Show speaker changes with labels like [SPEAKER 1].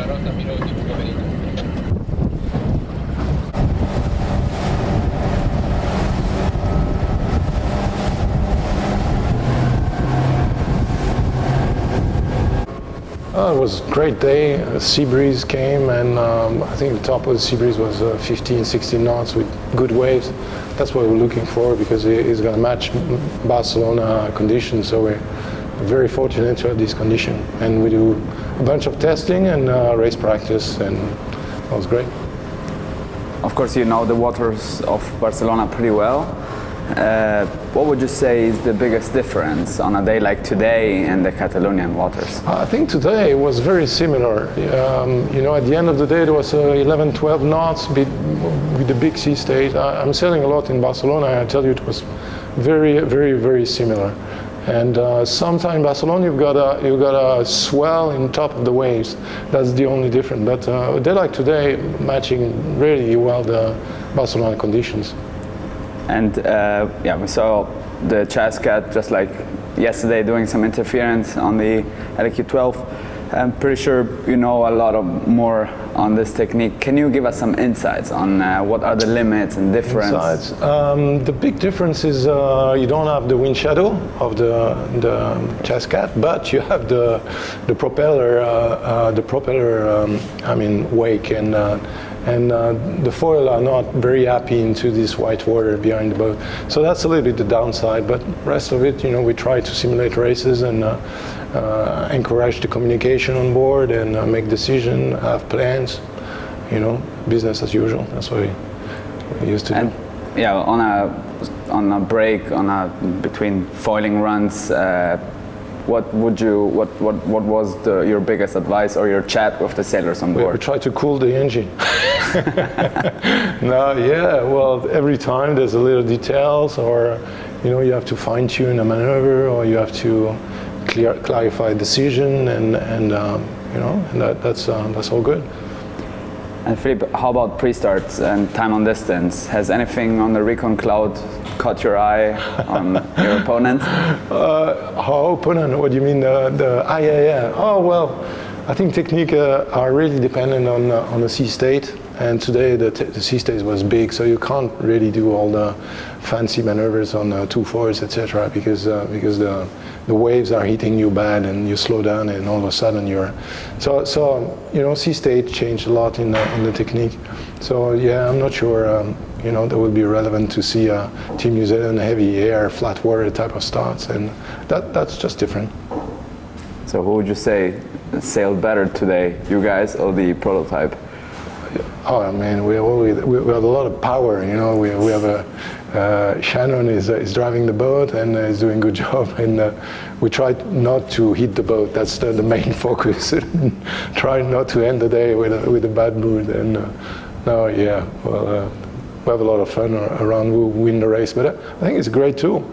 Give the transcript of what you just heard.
[SPEAKER 1] la Rossa minuti, poverino.
[SPEAKER 2] It was a great day. A sea breeze came, and I think the top of the sea breeze was 15, 16 knots with good waves. That's what we're looking for because it's going to match Barcelona conditions. So we're very fortunate to have this condition. And we do a bunch of testing and race practice, and that was great.
[SPEAKER 3] Of course, you know the waters of Barcelona pretty well. What would you say is the biggest difference on a day like today in the Catalonian waters?
[SPEAKER 2] I think today was very similar. You know, at the end of the day, there was 11, 12 knots with the big sea state. I'm sailing a lot in Barcelona. I tell you, it was very, very, very similar. And sometime in Barcelona, you've got a swell in top of the waves. That's the only difference. But a day like today, matching really well the Barcelona conditions.
[SPEAKER 3] And yeah, we saw the Chascat just like yesterday doing some interference on the LEQ12. I'm pretty sure you know a lot more on this technique. Can you give us some insights on what are the limits and difference?
[SPEAKER 2] Insights. The big difference is you don't have the wind shadow of the Chascat, but you have the propeller. I mean, wake and the foil are not very happy into this white water behind the boat. So that's a little bit the downside, but rest of it, you know, we try to simulate races and encourage the communication on board and make decisions, have plans, you know, business as usual. That's what we used to do.
[SPEAKER 3] Yeah, on a break, between foiling runs, what was your biggest advice or your chat with the sailors on board?
[SPEAKER 2] We try to cool the engine. No, yeah, well, every time there's a little details, or you know, you have to fine tune a maneuver, or you have to clarify a decision, and you know, and that's all good.
[SPEAKER 3] And Philippe, how about pre-starts and time on distance? Has anything on the Recon Cloud caught your eye on your opponent?
[SPEAKER 2] Our opponent? What do you mean? Yeah. Oh well, I think technique are really dependent on the sea state. And today the sea state was big, so you can't really do all the fancy maneuvers on 2/4s, etc. Because the waves are hitting you bad, and you slow down, and all of a sudden you're. So you know, sea state changed a lot in the technique. So yeah, I'm not sure. You know, that would be relevant to see Team New Zealand heavy air, flat water type of starts, and that's just different.
[SPEAKER 3] So who would you say sailed better today, you guys or the prototype?
[SPEAKER 2] Oh man, we have a lot of power. You know, we have Shannon is driving the boat and is doing a good job, and we try not to hit the boat. That's the main focus. Try not to end the day with a bad mood. And no, yeah, well, we have a lot of fun around. We win the race, but I think it's a great tool.